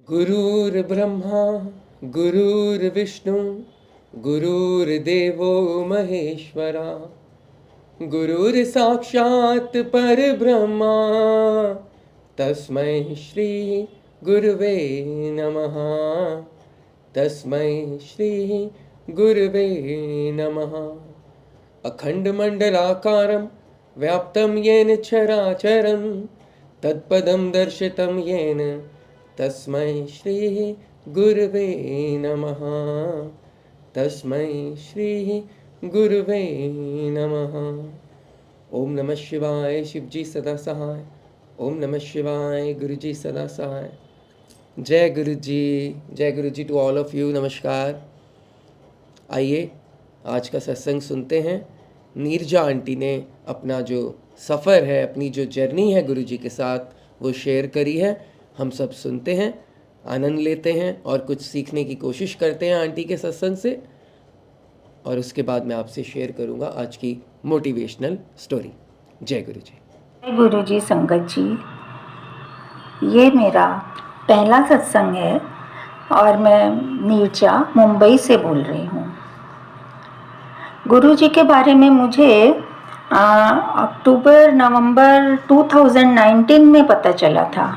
गुरुर्ब्रह्मा गुरुर्विष्णु गुरुर्देवो महेश्वरा गुरुर्साक्षात् परब्रह्मा तस्मै श्री गुरुवे नमः। तस्मै श्री गुरुवे नमः। अखण्डमण्डलाकारं व्याप्तं येन चराचरं तत्पदं दर्शितं येन तस्मै श्री गुरुवे नमः। तस्मै श्री गुरुवे नमः। ओम नमः शिवाय शिवजी सदा सहाय। ओम नमः शिवाय गुरुजी सदा सहाय। जय गुरु जी टू ऑल ऑफ यू। नमस्कार। आइए आज का सत्संग सुनते हैं। नीरजा आंटी ने अपना जो सफ़र है, अपनी जो जर्नी है गुरु जी के साथ, वो शेयर करी है। हम सब सुनते हैं, आनंद लेते हैं और कुछ सीखने की कोशिश करते हैं आंटी के सत्संग से। और उसके बाद मैं आपसे शेयर करूंगा आज की मोटिवेशनल स्टोरी। जय गुरु जी। जय गुरु जी। संगत जी, ये मेरा पहला सत्संग है और मैं नीरजा मुंबई से बोल रही हूँ। गुरु जी के बारे में मुझे अक्टूबर नवंबर 2019 में पता चला था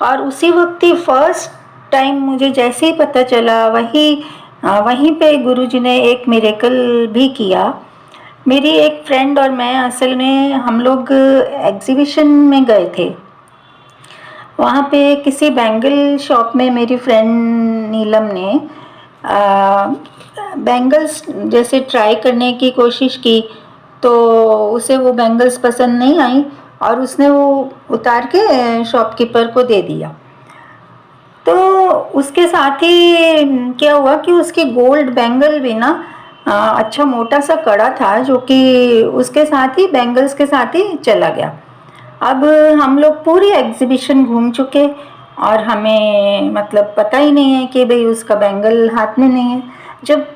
और उसी वक्त ही फर्स्ट टाइम मुझे जैसे ही पता चला वहीं पे गुरु जी ने एक मिरेकल भी किया। मेरी एक फ्रेंड और मैं असल में हम लोग एग्जीबिशन में गए थे। वहाँ पे किसी बैंगल शॉप में मेरी फ्रेंड नीलम ने बैंगल्स जैसे ट्राई करने की कोशिश की, तो उसे वो बैंगल्स पसंद नहीं आई और उसने वो उतार के शॉपकीपर को दे दिया। तो उसके साथ ही क्या हुआ कि उसकी गोल्ड बैंगल भी ना अच्छा मोटा सा कड़ा था, जो कि उसके साथ ही बैंगल्स के साथ ही चला गया। अब हम लोग पूरी एग्जीबिशन घूम चुके और हमें मतलब पता ही नहीं है कि भाई उसका बैंगल हाथ में नहीं है। जब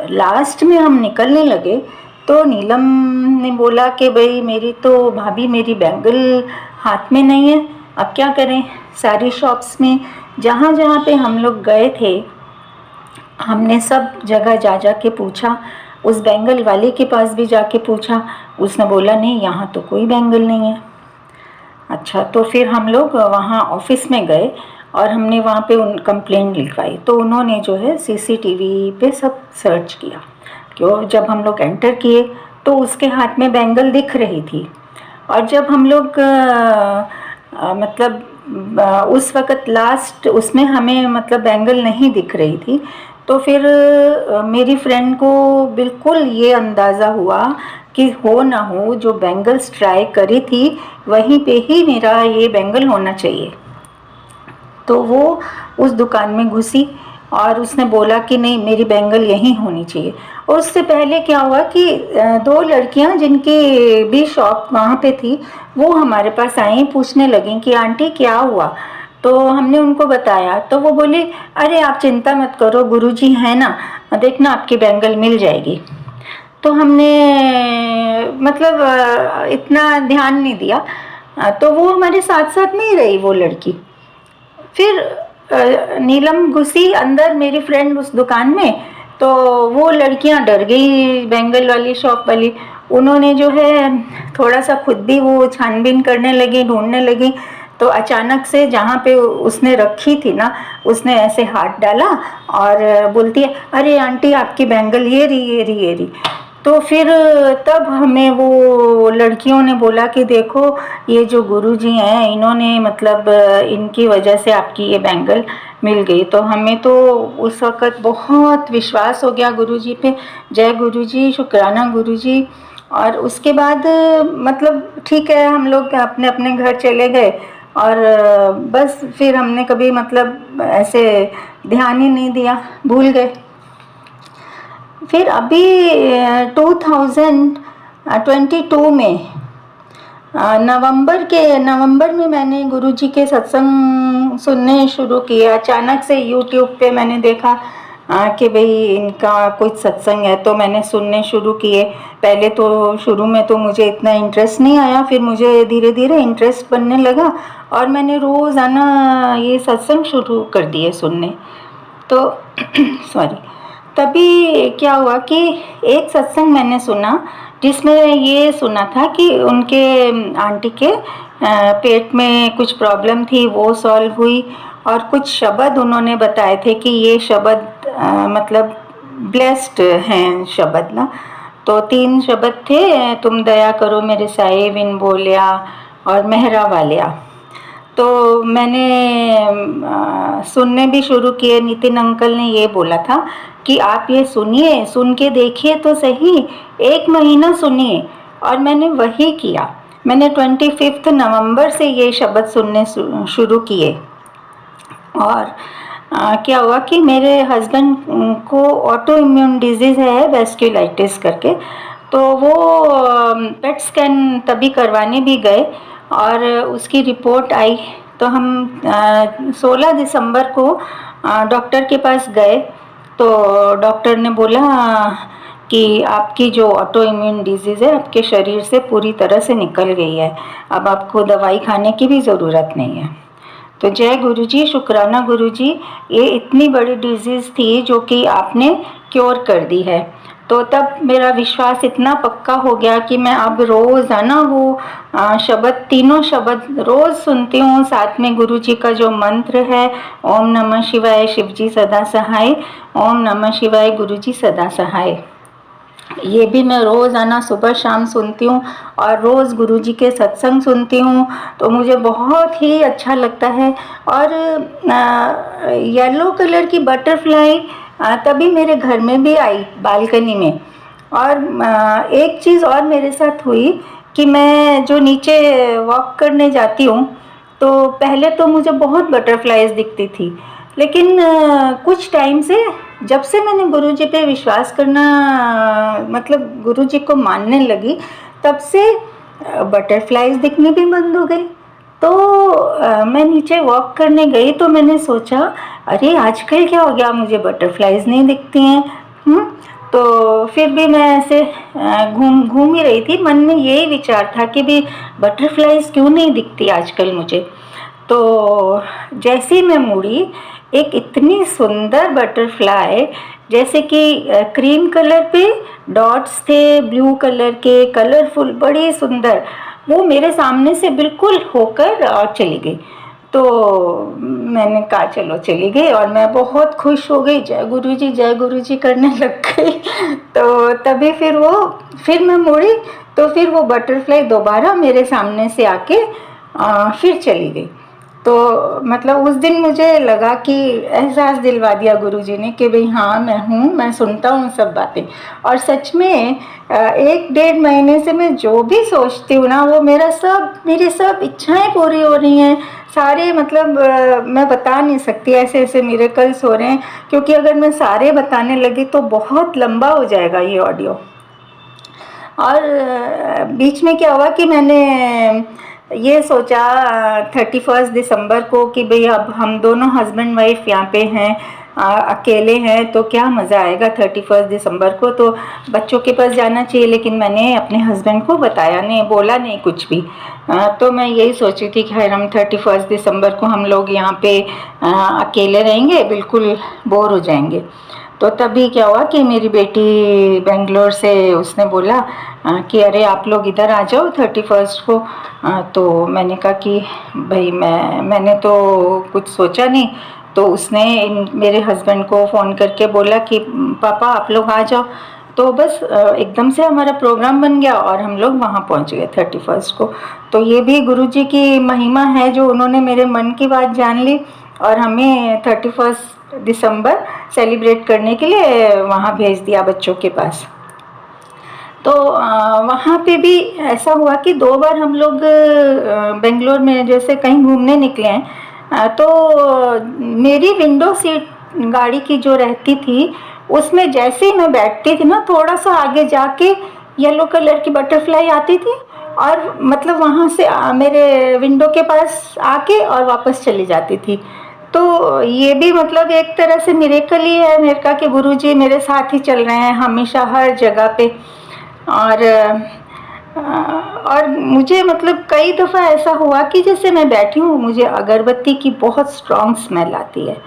लास्ट में हम निकलने लगे तो नीलम ने बोला कि भाई मेरी बैंगल हाथ में नहीं है, अब क्या करें। सारी शॉप्स में जहाँ जहाँ पे हम लोग गए थे हमने सब जगह जा के पूछा, उस बैंगल वाले के पास भी जाके पूछा, उसने बोला नहीं यहाँ तो कोई बैंगल नहीं है। अच्छा, तो फिर हम लोग वहाँ ऑफिस में गए और हमने वहाँ पे कंप्लेंट लिखवाई। तो उन्होंने जो है सीसीटीवी पे सब सर्च किया। क्यों, जब हम लोग एंटर किए तो उसके हाथ में बैंगल दिख रही थी और जब हम लोग उस वक़्त लास्ट उसमें हमें मतलब बैंगल नहीं दिख रही थी। तो फिर मेरी फ्रेंड को बिल्कुल ये अंदाज़ा हुआ कि हो ना हो जो बैंगल्स ट्राई करी थी वहीं पे ही मेरा ये बैंगल होना चाहिए। तो वो उस दुकान में घुसी और उसने बोला कि नहीं मेरी बैंगल यहीं होनी चाहिए। और उससे पहले क्या हुआ कि दो लड़कियां जिनकी भी शॉप वहाँ पे थी वो हमारे पास आई, पूछने लगी कि आंटी क्या हुआ। तो हमने उनको बताया तो वो बोले अरे आप चिंता मत करो, गुरुजी है ना, देखना आपकी बैंगल मिल जाएगी। तो हमने मतलब इतना ध्यान नहीं दिया। तो वो हमारे साथ साथ नहीं रही वो लड़की। फिर नीलम घुसी अंदर, मेरी फ्रेंड उस दुकान में, तो वो लड़कियां डर गई बैंगल वाली शॉप वाली। उन्होंने जो है थोड़ा सा खुद भी वो छानबीन करने लगी, ढूंढने लगी। तो अचानक से जहाँ पे उसने रखी थी ना, उसने ऐसे हाथ डाला और बोलती है अरे आंटी आपकी बैंगल ये रही। तो फिर तब हमें वो लड़कियों ने बोला कि देखो ये जो गुरुजी हैं इन्होंने मतलब इनकी वजह से आपकी ये बैंगल मिल गई। तो हमें तो उस वक़्त बहुत विश्वास हो गया गुरुजी पे। जय गुरुजी, शुक्राना गुरुजी। और उसके बाद मतलब ठीक है, हम लोग अपने अपने घर चले गए और बस फिर हमने कभी मतलब ऐसे ध्यान ही नहीं दिया, भूल गए। फिर अभी 2022 में नवंबर में मैंने गुरुजी के सत्संग सुनने शुरू किए। अचानक से यूट्यूब पे मैंने देखा कि भाई इनका कुछ सत्संग है, तो मैंने सुनने शुरू किए। पहले तो शुरू में तो मुझे इतना इंटरेस्ट नहीं आया, फिर मुझे धीरे धीरे इंटरेस्ट बनने लगा और मैंने रोज़ाना ये सत्संग शुरू कर दिए सुनने। तो सॉरी, तभी क्या हुआ कि एक सत्संग मैंने सुना जिसमें ये सुना था कि उनके आंटी के पेट में कुछ प्रॉब्लम थी, वो सॉल्व हुई, और कुछ शब्द उन्होंने बताए थे कि ये शब्द मतलब ब्लेस्ड हैं शब्द ना। तो 3 शब्द थे, तुम दया करो मेरे साए बिन बोलिया और मेहरा वालिया। तो मैंने सुनने भी शुरू किए। नितिन अंकल ने ये बोला था कि आप ये सुनिए, सुन के देखिए तो सही, 1 महीना सुनिए। और मैंने वही किया। मैंने 25 नवंबर से ये शब्द सुनने शुरू किए। और क्या हुआ कि मेरे हस्बैंड को ऑटो इम्यून डिजीज़ है, वेस्कुलाइटिस करके। तो वो पेट स्कैन तभी करवाने भी गए और उसकी रिपोर्ट आई। तो हम 16 दिसंबर को डॉक्टर के पास गए। तो डॉक्टर ने बोला कि आपकी जो ऑटो इम्यून डिजीज़ है आपके शरीर से पूरी तरह से निकल गई है, अब आपको दवाई खाने की भी ज़रूरत नहीं है। तो जय गुरुजी, शुक्राना गुरुजी, ये इतनी बड़ी डिजीज़ थी जो कि आपने क्योर कर दी है। तो तब मेरा विश्वास इतना पक्का हो गया कि मैं अब रोज़ाना वो शब्द, तीनों शब्द रोज़ सुनती हूँ। साथ में गुरुजी का जो मंत्र है, ओम नमः शिवाय शिवजी सदा सहाय, ओम नमः शिवाय गुरुजी सदा सहाय, ये भी मैं रोज़ाना सुबह शाम सुनती हूँ। और रोज़ गुरुजी के सत्संग सुनती हूँ तो मुझे बहुत ही अच्छा लगता है। और येलो कलर की बटरफ्लाई तभी मेरे घर में भी आई बालकनी में। और एक चीज़ और मेरे साथ हुई कि मैं जो नीचे वॉक करने जाती हूँ तो पहले तो मुझे बहुत बटरफ्लाइज दिखती थी, लेकिन कुछ टाइम से, जब से मैंने गुरुजी पे विश्वास करना मतलब गुरुजी को मानने लगी, तब से बटरफ्लाइज दिखनी भी बंद हो गई। तो मैं नीचे वॉक करने गई तो मैंने सोचा, अरे आजकल क्या हो गया, मुझे बटरफ्लाइज नहीं दिखती हैं। तो फिर भी मैं ऐसे घूम ही रही थी, मन में यही विचार था कि भी बटरफ्लाइज क्यों नहीं दिखती आजकल मुझे। तो जैसे ही मैं मुड़ी, एक इतनी सुंदर बटरफ्लाई, जैसे कि क्रीम कलर पे डॉट्स थे, ब्लू कलर के, कलरफुल, बड़ी सुंदर, वो मेरे सामने से बिल्कुल होकर और चली गई। तो मैंने कहा चलो चली गई, और मैं बहुत खुश हो गई, जय गुरुजी करने लग गई। तो तभी फिर मैं मुड़ी तो फिर वो बटरफ्लाई दोबारा मेरे सामने से आके फिर चली गई। तो मतलब उस दिन मुझे लगा कि एहसास दिलवा दिया गुरुजी ने कि भाई हाँ मैं हूँ, मैं सुनता हूँ सब बातें। और सच में 1-1.5 महीने से मैं जो भी सोचती हूँ ना, वो मेरी सब इच्छाएं पूरी हो रही हैं सारे। मतलब मैं बता नहीं सकती, ऐसे ऐसे मिरेकल्स हो रहे हैं, क्योंकि अगर मैं सारे बताने लगी तो बहुत लंबा हो जाएगा ये ऑडियो। और बीच में क्या हुआ कि मैंने ये सोचा 31 दिसंबर को कि भाई अब हम दोनों हस्बैंड वाइफ यहाँ पे हैं, अकेले हैं, तो क्या मज़ा आएगा 31 दिसंबर को, तो बच्चों के पास जाना चाहिए। लेकिन मैंने अपने हस्बैंड को बताया नहीं, बोला नहीं कुछ भी। तो मैं यही सोची थी कि खैर हम 31 दिसंबर को हम लोग यहाँ पे अकेले रहेंगे, बिल्कुल बोर हो जाएंगे। तो तभी क्या हुआ कि मेरी बेटी बेंगलोर से उसने बोला कि अरे आप लोग इधर आ जाओ 31 को। तो मैंने कहा कि भाई मैंने तो कुछ सोचा नहीं। तो उसने मेरे हस्बैंड को फ़ोन करके बोला कि पापा आप लोग आ जाओ। तो बस एकदम से हमारा प्रोग्राम बन गया और हम लोग वहाँ पहुँच गए 31 को। तो ये भी गुरुजी की महिमा है, जो उन्होंने मेरे मन की बात जान ली और हमें 31 दिसंबर सेलिब्रेट करने के लिए वहाँ भेज दिया बच्चों के पास। तो वहाँ पे भी ऐसा हुआ कि 2 बार हम लोग बेंगलोर में जैसे कहीं घूमने निकले हैं, तो मेरी विंडो सीट गाड़ी की जो रहती थी, उसमें जैसे ही मैं बैठती थी ना, थोड़ा सा आगे जाके येलो कलर की बटरफ्लाई आती थी और मतलब वहाँ से मेरे विंडो के पास आके और वापस चली जाती थी। तो ये भी मतलब एक तरह से मिरेकल ही है मेरे का कि गुरुजी मेरे साथ ही चल रहे हैं हमेशा हर जगह पे। और मुझे मतलब कई दफ़ा ऐसा हुआ कि जैसे मैं बैठी हूँ, मुझे अगरबत्ती की बहुत स्ट्रॉन्ग स्मेल आती है,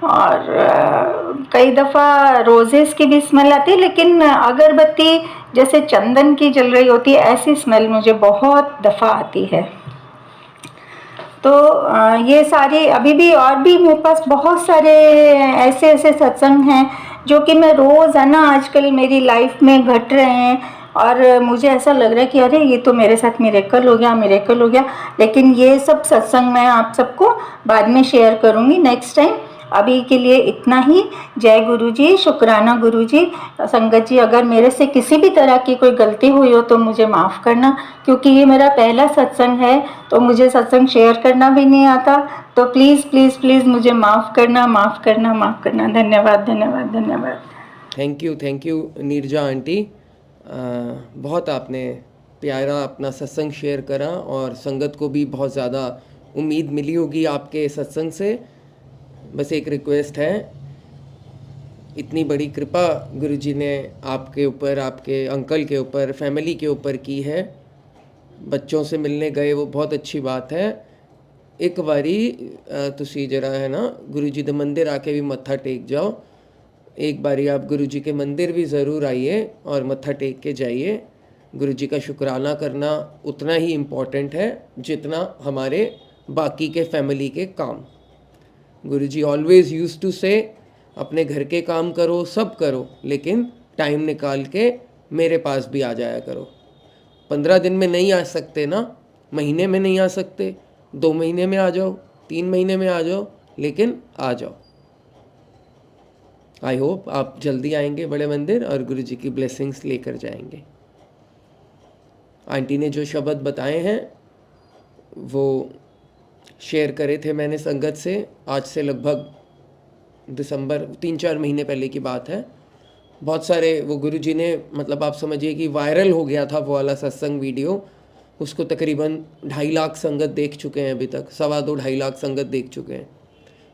और कई दफ़ा रोज़ेस की भी स्मेल आती है, लेकिन अगरबत्ती जैसे चंदन की जल रही होती है ऐसी स्मेल मुझे बहुत दफ़ा आती है। तो ये सारी अभी भी, और भी मेरे पास बहुत सारे ऐसे ऐसे सत्संग हैं जो कि मैं रोज़ाना आजकल मेरी लाइफ में घट रहे हैं, और मुझे ऐसा लग रहा है कि अरे ये तो मेरे साथ मिरेकल हो गया, मिरेकल हो गया। लेकिन ये सब सत्संग मैं आप सबको बाद में शेयर करूँगी नेक्स्ट टाइम। अभी के लिए इतना ही। जय गुरु जी, शुक्राना गुरु जी। संगत जी, अगर मेरे से किसी भी तरह की कोई गलती हुई हो तो मुझे माफ़ करना, क्योंकि ये मेरा पहला सत्संग है, तो मुझे सत्संग शेयर करना भी नहीं आता। तो प्लीज़ प्लीज़ प्लीज़ मुझे माफ़ करना, माफ़ करना, माफ़ करना। धन्यवाद, धन्यवाद, धन्यवाद। Thank you Neerja aunty. बहुत आपने प्यारा अपना सत्संग शेयर करा, और संगत को भी बहुत ज़्यादा उम्मीद मिली होगी आपके सत्संग से। बस एक रिक्वेस्ट है, इतनी बड़ी कृपा गुरुजी ने आपके ऊपर, आपके अंकल के ऊपर, फैमिली के ऊपर की है। बच्चों से मिलने गए, वो बहुत अच्छी बात है। एक बारी तुसी जरा है ना गुरुजी के मंदिर आके भी मत्था टेक जाओ। एक बारी आप गुरुजी के मंदिर भी ज़रूर आइए और मत्था टेक के जाइए। गुरुजी का शुक्राना करना उतना ही इम्पोर्टेंट है जितना हमारे बाकी के फैमिली के काम। गुरुजी ऑलवेज यूज्ड टू से, अपने घर के काम करो, सब करो, लेकिन टाइम निकाल के मेरे पास भी आ जाया करो। 15 दिन में नहीं आ सकते ना, महीने में नहीं आ सकते, 2 महीने में आ जाओ, 3 महीने में आ जाओ, लेकिन आ जाओ। आई होप आप जल्दी आएंगे बड़े मंदिर और गुरुजी की ब्लेसिंग्स लेकर जाएंगे। आंटी ने जो शब्द बताए हैं वो शेयर करे थे मैंने संगत से, आज से लगभग दिसंबर 3-4 महीने पहले की बात है। बहुत सारे वो गुरुजी ने, मतलब आप समझिए कि वायरल हो गया था वो वाला सत्संग वीडियो। उसको तकरीबन 2.5 लाख संगत देख चुके हैं अभी तक, 2.25 लाख संगत देख चुके हैं।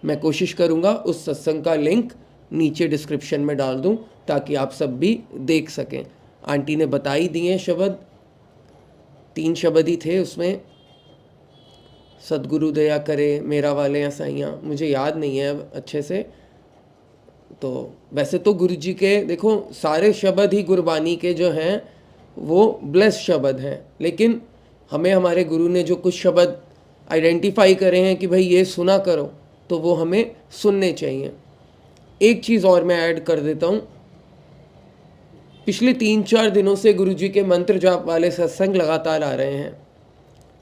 मैं कोशिश करूँगा उस सत्संग का लिंक नीचे डिस्क्रिप्शन में डाल दूँ ताकि आप सब भी देख सकें। आंटी ने बता ही दिए शब्द, 3 शब्द ही थे उसमें, सदगुरु दया करे, मेरा वाले या साइयाँ, मुझे याद नहीं है अब अच्छे से। तो वैसे तो गुरुजी के देखो सारे शब्द ही गुरबानी के जो हैं वो ब्लेस शब्द हैं, लेकिन हमें हमारे गुरु ने जो कुछ शब्द आइडेंटिफाई करे हैं कि भाई ये सुना करो, तो वो हमें सुनने चाहिए। एक चीज़ और मैं ऐड कर देता हूँ, पिछले 3-4 दिनों से गुरुजी के मंत्र जाप वाले सत्संग लगातार आ रहे हैं।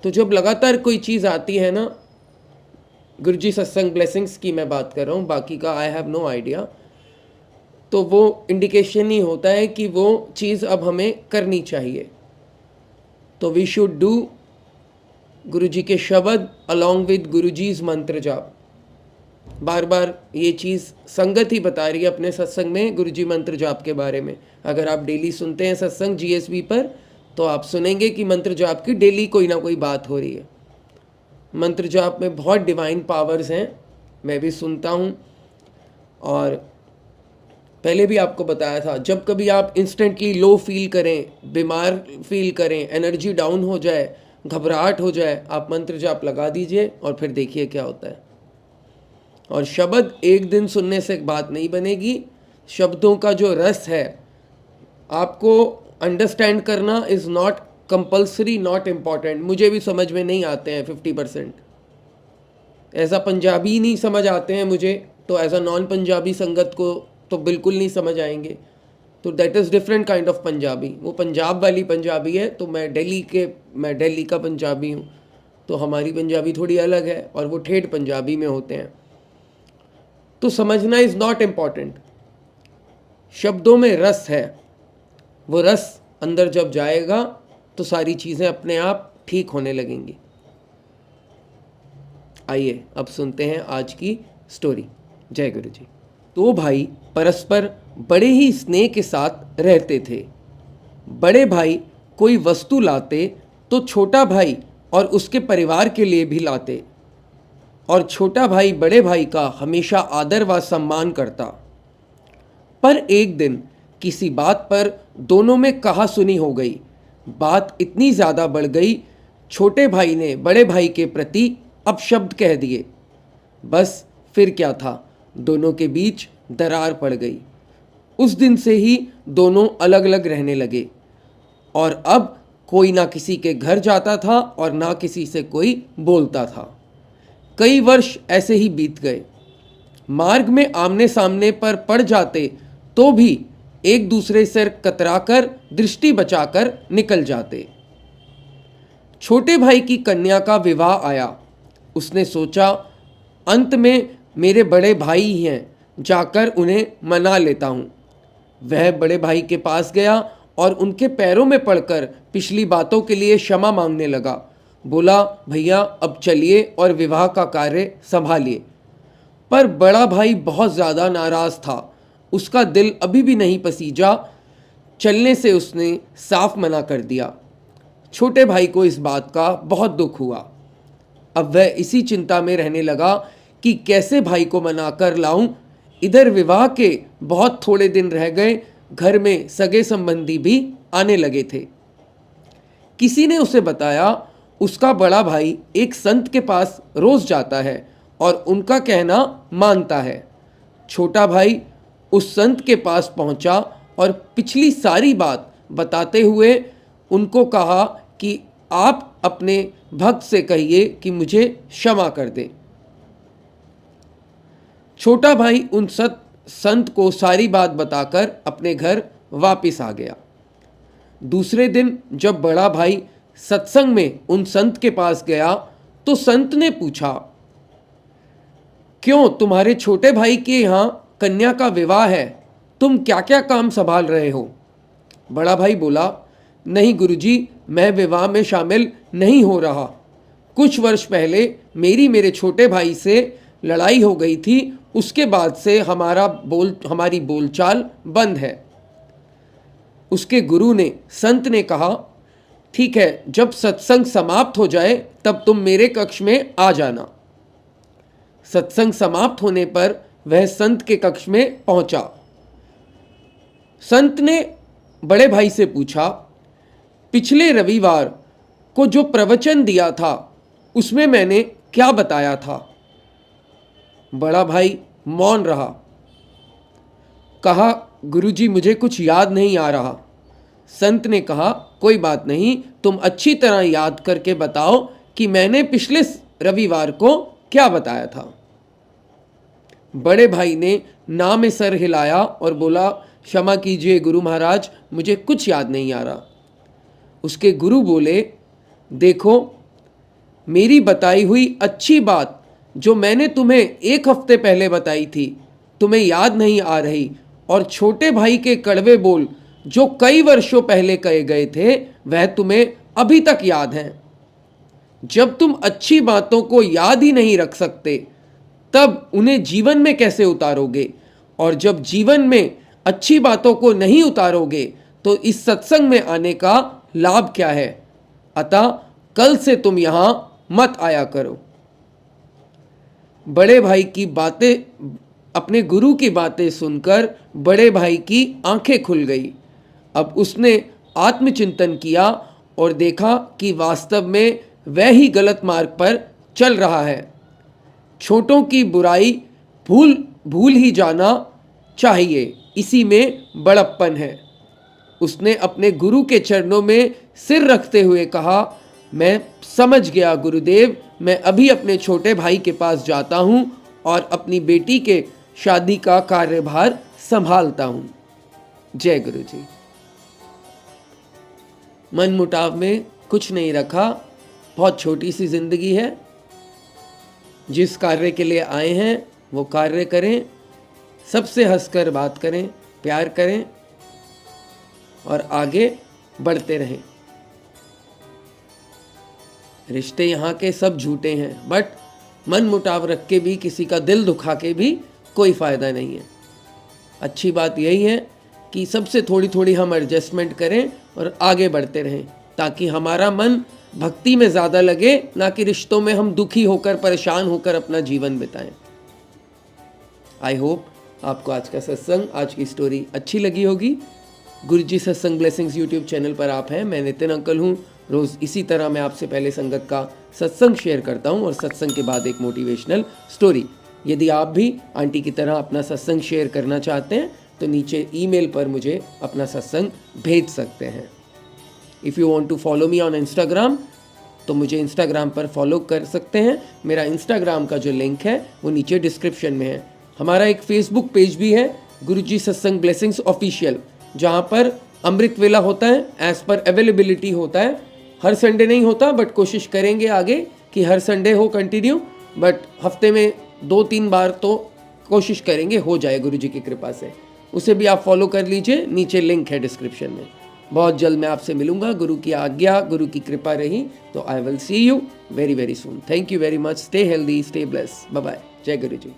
तो जब लगातार कोई चीज़ आती है ना, गुरुजी सत्संग ब्लेसिंग्स की मैं बात कर रहा हूँ, बाकी का आई हैव नो आइडिया, तो वो इंडिकेशन ही होता है कि वो चीज़ अब हमें करनी चाहिए। तो वी शुड डू गुरुजी के शब्द अलॉन्ग विद गुरुजी's मंत्र जाप। बार बार ये चीज़ संगत ही बता रही है अपने सत्संग में गुरुजी मंत्र जाप के बारे में। अगर आप डेली सुनते हैं सत्संग GSB पर, तो आप सुनेंगे कि मंत्र जाप की डेली कोई ना कोई बात हो रही है। मंत्र जाप में बहुत डिवाइन पावर्स हैं, मैं भी सुनता हूँ। और पहले भी आपको बताया था, जब कभी आप इंस्टेंटली लो फील करें, बीमार फील करें, एनर्जी डाउन हो जाए, घबराहट हो जाए, आप मंत्र जाप लगा दीजिए और फिर देखिए क्या होता है। और शब्द एक दिन सुनने से बात नहीं बनेगी, शब्दों का जो रस है आपको अंडरस्टैंड करना is not compulsory, not important. मुझे भी समझ में नहीं आते हैं 50%, ऐसा पंजाबी नहीं समझ आते हैं मुझे, तो एज अ नॉन पंजाबी संगत को तो बिल्कुल नहीं समझ आएंगे। तो that is different kind of Punjabi. वो पंजाब वाली पंजाबी है, तो मैं दिल्ली का पंजाबी हूँ, तो हमारी पंजाबी थोड़ी अलग है, और वो ठेठ पंजाबी में होते हैं। तो समझना इज़ नॉट इम्पॉर्टेंट, शब्दों में रस है, वो रस अंदर जब जाएगा तो सारी चीज़ें अपने आप ठीक होने लगेंगी। आइए अब सुनते हैं आज की स्टोरी। जय गुरु जी। 2 भाई परस्पर बड़े ही स्नेह के साथ रहते थे। बड़े भाई कोई वस्तु लाते तो छोटा भाई और उसके परिवार के लिए भी लाते, और छोटा भाई बड़े भाई का हमेशा आदर व सम्मान करता। पर एक दिन किसी बात पर दोनों में कहा सुनी हो गई। बात इतनी ज़्यादा बढ़ गई, छोटे भाई ने बड़े भाई के प्रति अपशब्द कह दिए। बस फिर क्या था, दोनों के बीच दरार पड़ गई। उस दिन से ही दोनों अलग अलग रहने लगे और अब कोई ना किसी के घर जाता था और ना किसी से कोई बोलता था। कई वर्ष ऐसे ही बीत गए। मार्ग में आमने सामने पर पड़ जाते तो भी एक दूसरे से कतराकर दृष्टि बचाकर निकल जाते। छोटे भाई की कन्या का विवाह आया। उसने सोचा अंत में मेरे बड़े भाई ही हैं, जाकर उन्हें मना लेता हूँ। वह बड़े भाई के पास गया और उनके पैरों में पड़कर पिछली बातों के लिए क्षमा मांगने लगा। बोला, भैया अब चलिए और विवाह का कार्य संभालिए। पर बड़ा भाई बहुत ज़्यादा नाराज़ था। उसका दिल अभी भी नहीं पसीजा। चलने से उसने साफ मना कर दिया। छोटे भाई को इस बात का बहुत दुख हुआ। अब वह इसी चिंता में रहने लगा कि कैसे भाई को मना कर लाऊं। इधर विवाह के बहुत थोड़े दिन रह गए। घर में सगे संबंधी भी आने लगे थे। किसी ने उसे बताया उसका बड़ा भाई एक संत के पास रोज जाता है और उनका कहना मानता है। छोटा भाई उस संत के पास पहुंचा और पिछली सारी बात बताते हुए उनको कहा कि आप अपने भक्त से कहिए कि मुझे क्षमा कर दे। छोटा भाई उन संत को सारी बात बताकर अपने घर वापस आ गया। दूसरे दिन जब बड़ा भाई सत्संग में उन संत के पास गया तो संत ने पूछा, क्यों तुम्हारे छोटे भाई के यहाँ कन्या का विवाह है, तुम क्या क्या काम संभाल रहे हो? बड़ा भाई बोला, नहीं गुरुजी, मैं विवाह में शामिल नहीं हो रहा। कुछ वर्ष पहले मेरे छोटे भाई से लड़ाई हो गई थी। उसके बाद से हमारी बोलचाल बंद है। उसके गुरु ने संत ने कहा, ठीक है, जब सत्संग समाप्त हो जाए तब तुम मेरे कक्ष में आ जाना। सत्संग समाप्त होने पर वह संत के कक्ष में पहुंचा। संत ने बड़े भाई से पूछा, पिछले रविवार को जो प्रवचन दिया था उसमें मैंने क्या बताया था? बड़ा भाई मौन रहा। कहा, गुरुजी मुझे कुछ याद नहीं आ रहा। संत ने कहा, कोई बात नहीं, तुम अच्छी तरह याद करके बताओ कि मैंने पिछले रविवार को क्या बताया था। बड़े भाई ने ना में सर हिलाया और बोला, क्षमा कीजिए गुरु महाराज, मुझे कुछ याद नहीं आ रहा। उसके गुरु बोले, देखो, मेरी बताई हुई अच्छी बात जो मैंने तुम्हें एक हफ्ते पहले बताई थी तुम्हें याद नहीं आ रही, और छोटे भाई के कड़वे बोल जो कई वर्षों पहले कहे गए थे वह तुम्हें अभी तक याद हैं। जब तुम अच्छी बातों को याद ही नहीं रख सकते तब उन्हें जीवन में कैसे उतारोगे, और जब जीवन में अच्छी बातों को नहीं उतारोगे तो इस सत्संग में आने का लाभ क्या है? अतः कल से तुम यहां मत आया करो। बड़े भाई की बातें, अपने गुरु की बातें सुनकर बड़े भाई की आंखें खुल गई। अब उसने आत्मचिंतन किया और देखा कि वास्तव में वह ही गलत मार्ग पर चल रहा है। छोटों की बुराई भूल ही जाना चाहिए, इसी में बड़प्पन है। उसने अपने गुरु के चरणों में सिर रखते हुए कहा, मैं समझ गया गुरुदेव, मैं अभी अपने छोटे भाई के पास जाता हूँ और अपनी बेटी के शादी का कार्यभार संभालता हूँ। जय गुरु जी। मन मुटाव में कुछ नहीं रखा, बहुत छोटी सी जिंदगी है। जिस कार्य के लिए आए हैं वो कार्य करें, सबसे हंसकर बात करें, प्यार करें और आगे बढ़ते रहें। रिश्ते यहाँ के सब झूठे हैं, बट मन मुटाव रख के भी, किसी का दिल दुखा के भी कोई फ़ायदा नहीं है। अच्छी बात यही है कि सबसे थोड़ी थोड़ी हम एडजस्टमेंट करें और आगे बढ़ते रहें, ताकि हमारा मन भक्ति में ज़्यादा लगे, ना कि रिश्तों में हम दुखी होकर परेशान होकर अपना जीवन बिताएं। आई होप आपको आज का सत्संग, आज की स्टोरी अच्छी लगी होगी। गुरुजी सत्संग ब्लेसिंग्स यूट्यूब चैनल पर आप हैं। मैं नितिन अंकल हूँ। रोज़ इसी तरह मैं आपसे पहले संगत का सत्संग शेयर करता हूँ और सत्संग के बाद एक मोटिवेशनल स्टोरी। यदि आप भी आंटी की तरह अपना सत्संग शेयर करना चाहते हैं तो नीचे ईमेल पर मुझे अपना सत्संग भेज सकते हैं। If you want to follow me on Instagram तो मुझे इंस्टाग्राम पर फॉलो कर सकते हैं। मेरा इंस्टाग्राम का जो लिंक है वो नीचे डिस्क्रिप्शन में है। हमारा एक फेसबुक पेज भी है, गुरुजी सत्संग ब्लेसिंग्स ऑफिशियल, जहाँ पर अमृत वेला होता है, एज पर अवेलेबिलिटी होता है। हर संडे नहीं होता, बट कोशिश करेंगे आगे कि हर संडे हो कंटिन्यू, बट हफ्ते में 2-3 बार तो कोशिश करेंगे हो जाए गुरुजी की कृपा से। उसे भी आप फॉलो कर लीजिए, नीचे लिंक है डिस्क्रिप्शन में। बहुत जल्द मैं आपसे मिलूंगा, गुरु की आज्ञा, गुरु की कृपा रही तो I will see you very very soon. Thank you very much. Stay healthy, stay blessed. Bye bye. जय गुरु जी।